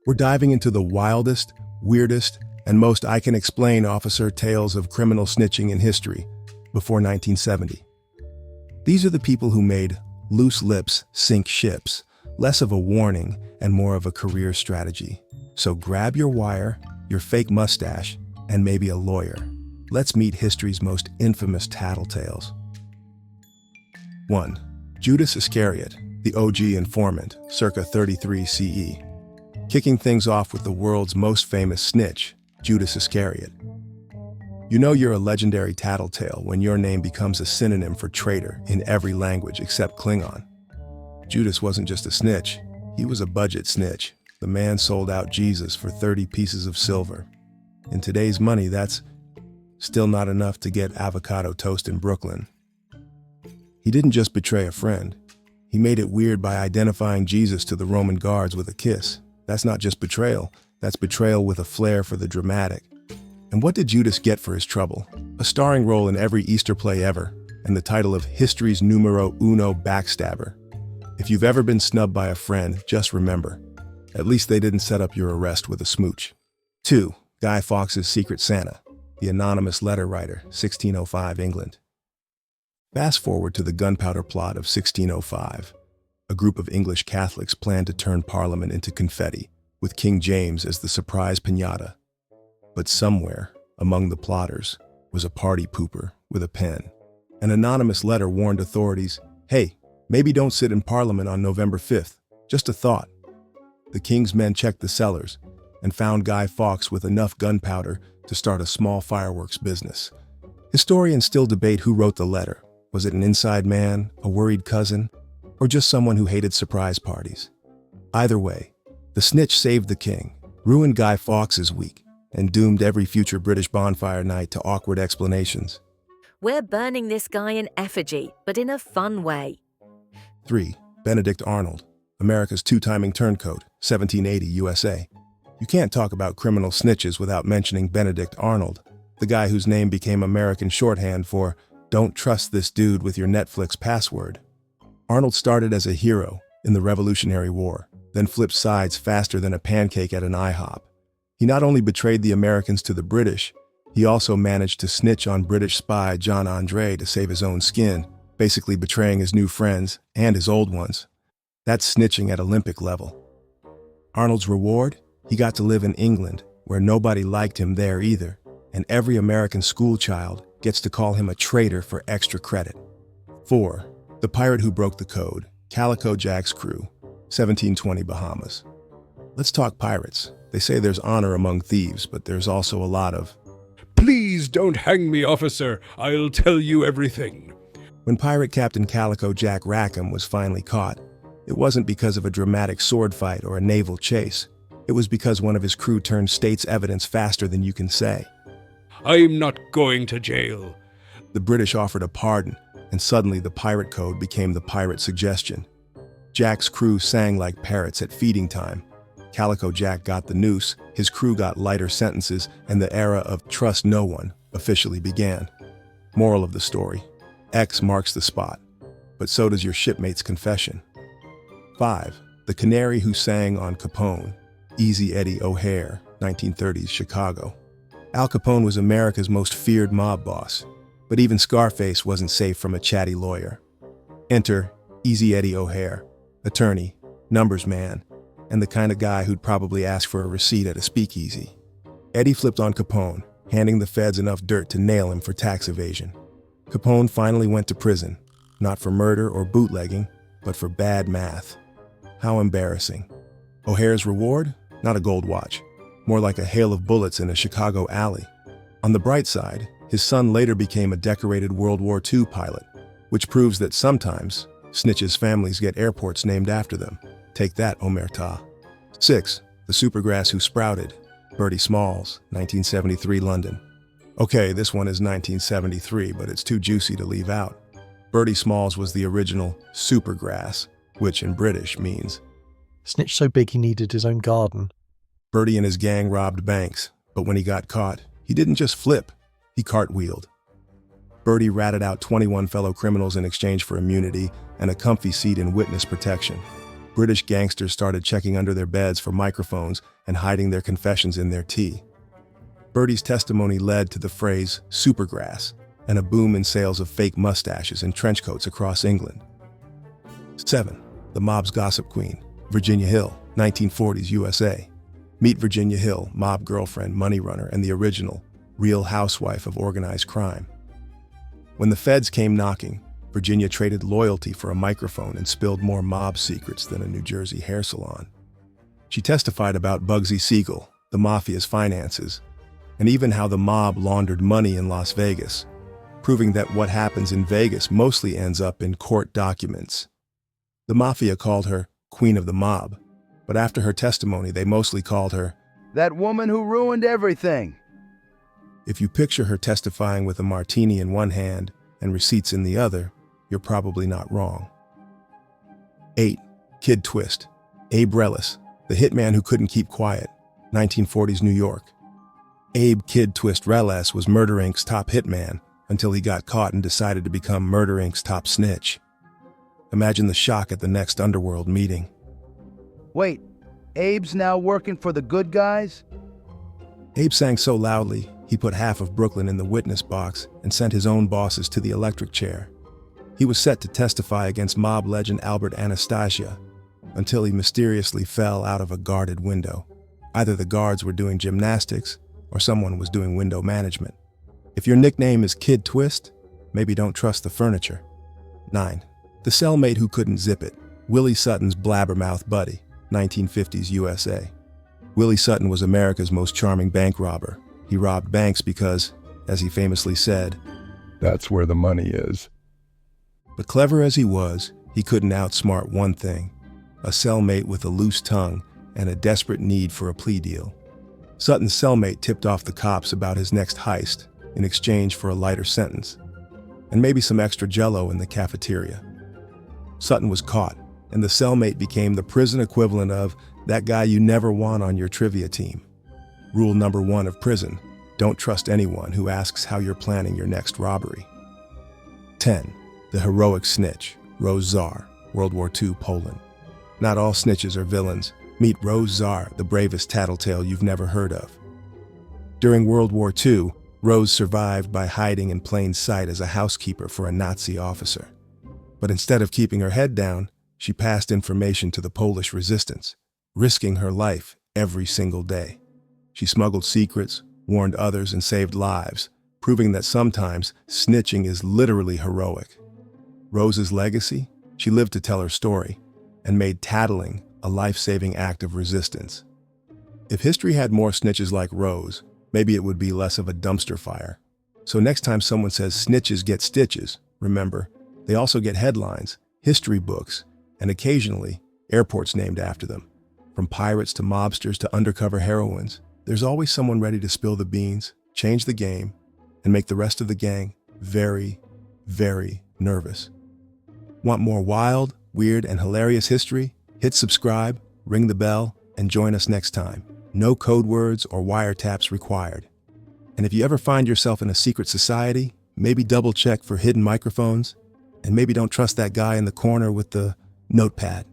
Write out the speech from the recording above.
We're diving into the wildest, weirdest, and most I can explain officer tales of criminal snitching in history before 1970. These are the people who made loose lips sink ships, less of a warning and more of a career strategy. So grab your wire, your fake mustache, and maybe a lawyer. Let's meet history's most infamous tattletales. 1. Judas Iscariot, the OG informant, circa 33 CE. Kicking things off with the world's most famous snitch, Judas Iscariot. You know you're a legendary tattletale when your name becomes a synonym for traitor in every language except Klingon. Judas wasn't just a snitch, he was a budget snitch. The man sold out Jesus for 30 pieces of silver. In today's money, that's still not enough to get avocado toast in Brooklyn. He didn't just betray a friend. He made it weird by identifying Jesus to the Roman guards with a kiss. That's not just betrayal, that's betrayal with a flair for the dramatic. And what did Judas get for his trouble? A starring role in every Easter play ever, and the title of history's numero uno backstabber. If you've ever been snubbed by a friend, just remember, at least they didn't set up your arrest with a smooch. 2. Guy Fawkes' Secret Santa, the anonymous letter writer, 1605 England. Fast forward to the gunpowder plot of 1605. A group of English Catholics planned to turn Parliament into confetti, with King James as the surprise piñata. But somewhere, among the plotters, was a party pooper with a pen. An anonymous letter warned authorities, hey, maybe don't sit in Parliament on November 5th. Just a thought. The king's men checked the cellars and found Guy Fawkes with enough gunpowder to start a small fireworks business. Historians still debate who wrote the letter. Was it an inside man, a worried cousin, or just someone who hated surprise parties? Either way, the snitch saved the king, ruined Guy Fawkes' week, and doomed every future British bonfire night to awkward explanations. We're burning this guy in effigy, but in a fun way. 3. Benedict Arnold, America's two-timing turncoat, 1780 USA. You can't talk about criminal snitches without mentioning Benedict Arnold, the guy whose name became American shorthand for "Don't trust this dude with your Netflix password." Arnold started as a hero in the Revolutionary War, then flipped sides faster than a pancake at an IHOP. He not only betrayed the Americans to the British, he also managed to snitch on British spy John Andre to save his own skin, basically betraying his new friends and his old ones. That's snitching at Olympic level. Arnold's reward? He got to live in England, where nobody liked him there either, and every American schoolchild gets to call him a traitor for extra credit. 4. The pirate who broke the code, Calico Jack's crew, 1720 Bahamas. Let's talk pirates. They say there's honor among thieves, but there's also a lot of, "Please don't hang me, officer. I'll tell you everything." When pirate Captain Calico Jack Rackham was finally caught, it wasn't because of a dramatic sword fight or a naval chase. It was because one of his crew turned state's evidence faster than you can say. "I'm not going to jail." The British offered a pardon, and suddenly the pirate code became the pirate suggestion. Jack's crew sang like parrots at feeding time. Calico Jack got the noose, his crew got lighter sentences, and the era of trust no one officially began. Moral of the story: X marks the spot, but so does your shipmate's confession. 5. The canary who sang on Capone, Easy Eddie O'Hare, 1930s Chicago. Al Capone was America's most feared mob boss, but even Scarface wasn't safe from a chatty lawyer. Enter Easy Eddie O'Hare, attorney, numbers man, and the kind of guy who'd probably ask for a receipt at a speakeasy. Eddie flipped on Capone, handing the feds enough dirt to nail him for tax evasion. Capone finally went to prison, not for murder or bootlegging, but for bad math. How embarrassing. O'Hare's reward? Not a gold watch, more like a hail of bullets in a Chicago alley. On the bright side, his son later became a decorated World War II pilot, which proves that sometimes snitches' families get airports named after them. Take that, Omerta. 6. The supergrass who sprouted, Bertie Smalls, 1973 London. Okay, this one is 1973, but it's too juicy to leave out. Bertie Smalls was the original supergrass, which in British means snitch so big he needed his own garden. Bertie and his gang robbed banks, but when he got caught, he didn't just flip, he cartwheeled. Bertie ratted out 21 fellow criminals in exchange for immunity and a comfy seat in witness protection. British gangsters started checking under their beds for microphones and hiding their confessions in their tea. Bertie's testimony led to the phrase supergrass and a boom in sales of fake mustaches and trench coats across England. 7. The mob's gossip queen, Virginia Hill, 1940s USA. Meet Virginia Hill, mob girlfriend, money runner, and the original, real housewife of organized crime. When the feds came knocking, Virginia traded loyalty for a microphone and spilled more mob secrets than a New Jersey hair salon. She testified about Bugsy Siegel, the mafia's finances, and even how the mob laundered money in Las Vegas, proving that what happens in Vegas mostly ends up in court documents. The mafia called her Queen of the Mob, but after her testimony, they mostly called her that woman who ruined everything. If you picture her testifying with a martini in one hand and receipts in the other, you're probably not wrong. 8. Kid Twist, Abe Relis, the hitman who couldn't keep quiet, 1940s New York. Abe Kid Twist Relis was Murder Inc.'s top hitman until he got caught and decided to become Murder Inc.'s top snitch. Imagine the shock at the next underworld meeting. Wait, Abe's now working for the good guys? Abe sang so loudly, he put half of Brooklyn in the witness box and sent his own bosses to the electric chair. He was set to testify against mob legend Albert Anastasia until he mysteriously fell out of a guarded window. Either the guards were doing gymnastics or someone was doing window management. If your nickname is Kid Twist, maybe don't trust the furniture. 9. The cellmate who couldn't zip it, Willie Sutton's blabbermouth buddy, 1950s USA. Willie Sutton was America's most charming bank robber. He robbed banks because, as he famously said, That's where the money is. but clever as he was, he couldn't outsmart one thing: a cellmate with a loose tongue and a desperate need for a plea deal. Sutton's cellmate tipped off the cops about his next heist in exchange for a lighter sentence, and maybe some extra Jell-O in the cafeteria. Sutton was caught, and the cellmate became the prison equivalent of that guy you never want on your trivia team. Rule number 1 of prison: don't trust anyone who asks how you're planning your next robbery. 10. The heroic snitch, Rose Czar, World War II, Poland. Not all snitches are villains. Meet Rose Czar, the bravest tattletale you've never heard of. During World War II, Rose survived by hiding in plain sight as a housekeeper for a Nazi officer. But instead of keeping her head down, she passed information to the Polish resistance, risking her life every single day. She smuggled secrets, warned others, and saved lives, proving that sometimes snitching is literally heroic. Rose's legacy? She lived to tell her story and made tattling a life-saving act of resistance. If history had more snitches like Rose, maybe it would be less of a dumpster fire. So next time someone says snitches get stitches, remember, they also get headlines, history books, and occasionally airports named after them. From pirates to mobsters to undercover heroines, there's always someone ready to spill the beans, change the game, and make the rest of the gang very, very nervous. Want more wild, weird, and hilarious history? Hit subscribe, ring the bell, and join us next time. No code words or wiretaps required. And if you ever find yourself in a secret society, maybe double check for hidden microphones, and maybe don't trust that guy in the corner with the notepad.